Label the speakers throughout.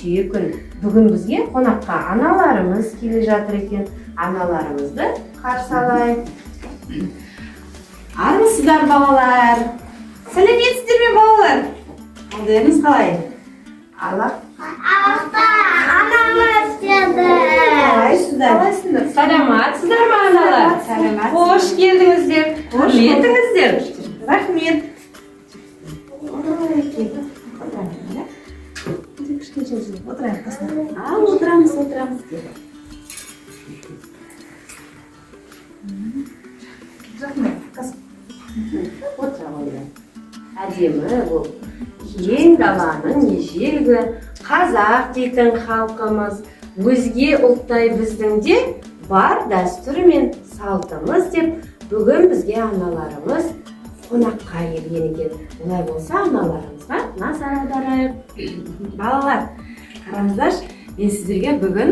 Speaker 1: ерекше күн. Бүгін бізге қонаққа аналарымыз келе жатыр екен. Аналарымызды қарсы алайық. Армысыздар балалар? Сәлеметсіздер ме балалар? Қалдарыңыз қалай?
Speaker 2: Анамыз келді.
Speaker 1: Қалайсыздар? Саламатсыздар ма аналар? Қош келдіңіздер. Құрметтіңіздер. Рахмет. Отырамыз. Әдемі бұл кең даланың ежелгі қазақ дейтін халқымыз. Өзге ұлттай біздің де бар дәстүр мен салтымыз деп бүгін бізге аналарымыз қонаққа келген екен. Олай болса аналарымызға назар аударайық.
Speaker 3: Балалар, қараңыздаршы, мен сіздерге бүгін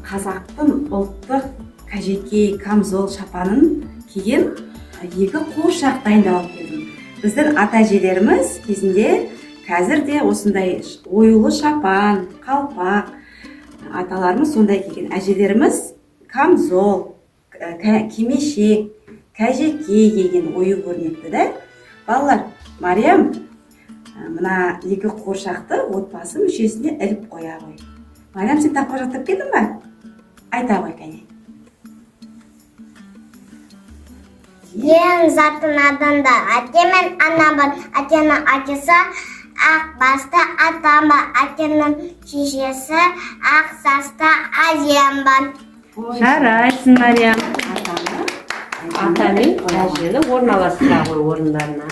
Speaker 3: қазақтың ұлттық кәжекей камзол шапанын киген екі қуыршақ дайындап алып келдім. Біздің ата-әжелеріміз кезінде қазір де осындай оюлы шапан, қалпақ, аталарымыз сондай киген. Әжелеріміз камзол, кимешек, кәжекей киген ою көрнекті да. Балалар, Мариям мына екі қуыршақты отбасы мүшесіне іліп қоя ғой. Мариям, сен тапқа жаттап келдің ба? Айта ғой кәне.
Speaker 2: Ең затын адамдар, әке мен анамын, әкенің әкесі ақ басты атамын, әкенің шешесі ақ састы әжембін.
Speaker 1: Жарайсың, Мариям. Ата мен әжені орналастыра ғой орындарына.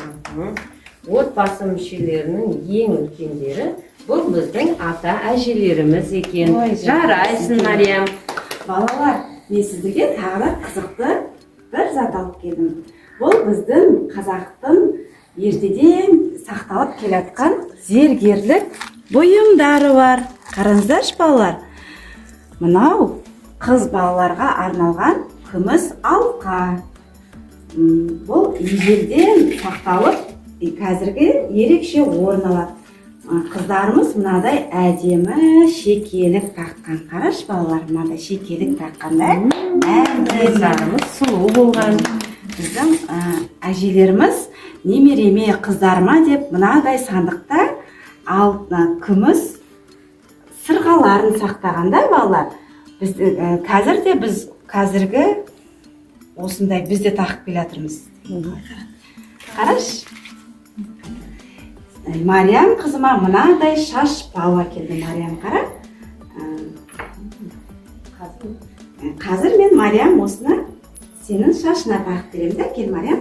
Speaker 1: Отбасы мүшелерінің ең үлкендері бұл біздің ата әжелеріміз екен. Жарайсың, Мариям.
Speaker 3: Балалар, мен сіздерге тағы да қызықты бір зат алып келдім. Бұл біздің қазақтың ертеден сақталып келатқан зергерлік бұйымдары бар. Қараңыздаршы балалар. Мынау қыз балаларға арналған күміс алқа. Бұл ежелден сақталып, қазіргі ерекше орын алады. Қыздарымыз мынадай әдемі шекелік таққан. Қараш балалар, мынадай шекелік таққанда
Speaker 1: Қыздарымыз сұлу болған.
Speaker 3: Біздің әжелеріміз немереме қыздарыма деп мынадай сандықта күміс сырғаларын сақтағанда балалар. Қазіргі осындай біз де тақып келатырмыз. Қараш. Мариям қызыма мынадай шаш бауа келді. Мариям, қара. Қазір мен Мариям осыны сенің шашына тағып беремін да, кел Мариям.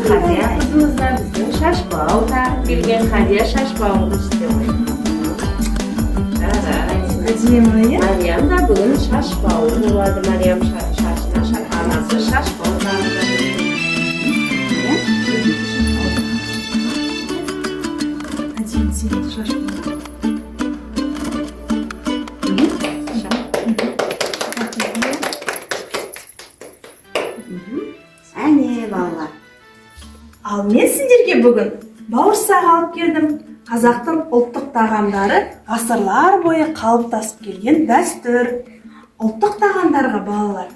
Speaker 1: Қадия қызымызда біздің шаш бау тағып келген. Қадия шаш бауын көрсете ғой. Мариям да бүгін шаш бауы болады. Мариям шашына анасы шаш бау тағып.
Speaker 3: Әне балалар.
Speaker 4: Ал мен сендерге бүгін бауырсақ алып келдім. Қазақтың ұлттық тағамдары ғасырлар бойы қалыптасып келген дәстүр. Ұлттық тағамдарға балалар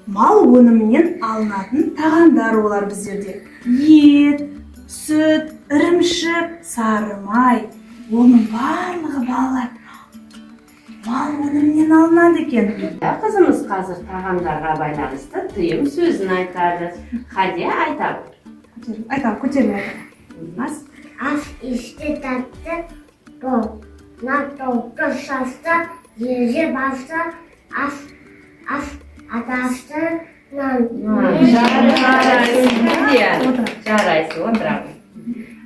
Speaker 4: мал өнімінен алынатын тағамдар олар біздерде. Ет, сүт, ірімшік, сары май. Оның барлығы балалар мал өнімінен алынады екен.
Speaker 1: Қызымыз қазір тағамдарға байланысты тыйым сөзін айтады. Қадия айтады.
Speaker 4: Көтеріп.
Speaker 2: Ас ішті тәтті бол, натоқты шасты, ежі басты, ас атасты,
Speaker 1: Жарайсың, отырамын.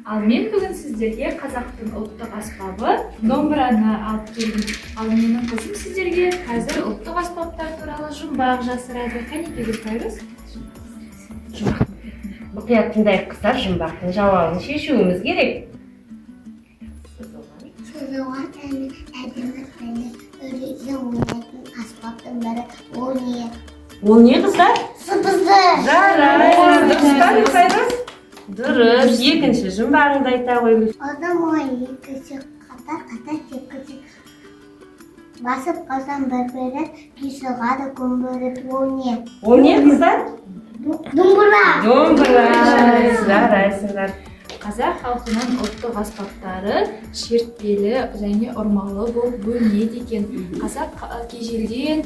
Speaker 5: Ал мен бүгін сіздерге қазақтың ұлттық аспабы домбыраны алып келдім. Ал менің қызым сіздерге қазір ұлттық аспаптар туралы жұмбақ жасырады. Қанекей көзқайырыз?
Speaker 1: Мұқият тыңдайық қыздар, жұмбақтың жауабын шешуіміз керек.
Speaker 2: Сызылған әні әдемі өректе ойнайтын аспаптың бірі ол не?
Speaker 1: Ол не қыздар?
Speaker 2: Сыбызды.
Speaker 1: Жарайсың, дұрыстан қайрыз. Дұрыс. Екінші жұмбағыңды айта ғой.
Speaker 2: Адам ой екінші қатар текінші. Басып қалсам бір-бірі, күй соғады көмбірі о не?
Speaker 1: О не, қыздар?
Speaker 2: Домбыра.
Speaker 1: Жарайсыңдар.
Speaker 5: Қазақ халқының ұлттық аспаптары шертпелі және ұрмалы болып бөлінеді екен. Қазақ кежелден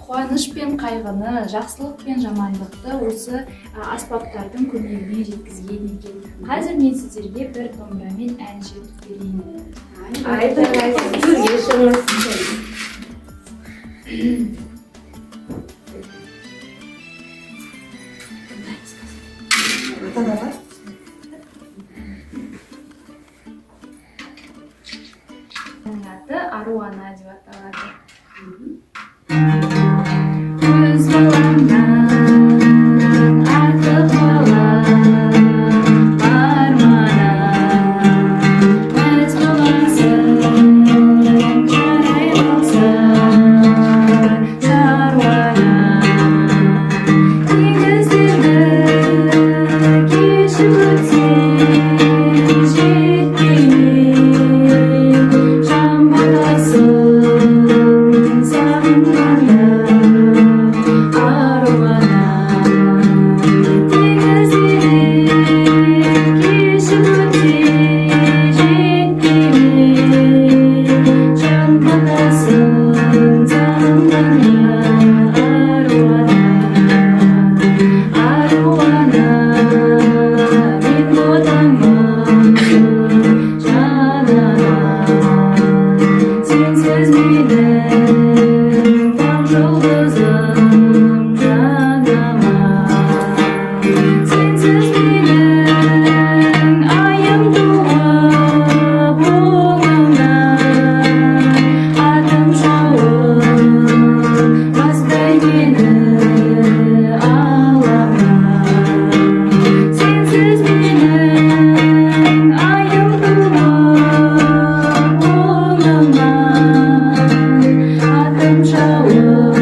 Speaker 5: қуаныш пен қайғыны, жақсылық пен жамандықты осы аспаптардың көмегімен жеткізген екен. Қазір мен сіздерге бір домбырамен ән шертіп берейін.
Speaker 1: Айтыңыз, төрге шығыңыз.
Speaker 5: Аты Аруана деп аталады. Өз баламнан артық бала бармаған. Өз баласын жарай қалса шаруана. Теңіздерді кешіп өтсең жетпеймін. Жан баласын сағынғанда аруана. Теңіздерді кешіп өтсең жетпеймін. Жан баласын сағынғанда аруана. Мен ботамын жанарам, сенсіз менің ақ жұлдызым жанама. Сенсіз менің айым туып оңымнан, атым шауып баспай мені алама. Сенсіз менің айым туып оңымнан, атым шауып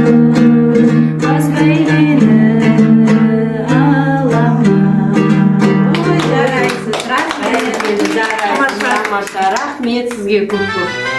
Speaker 5: баспай мені алама.
Speaker 1: Ой, жарайсыз. Рахмет. Рахмет сізге көп.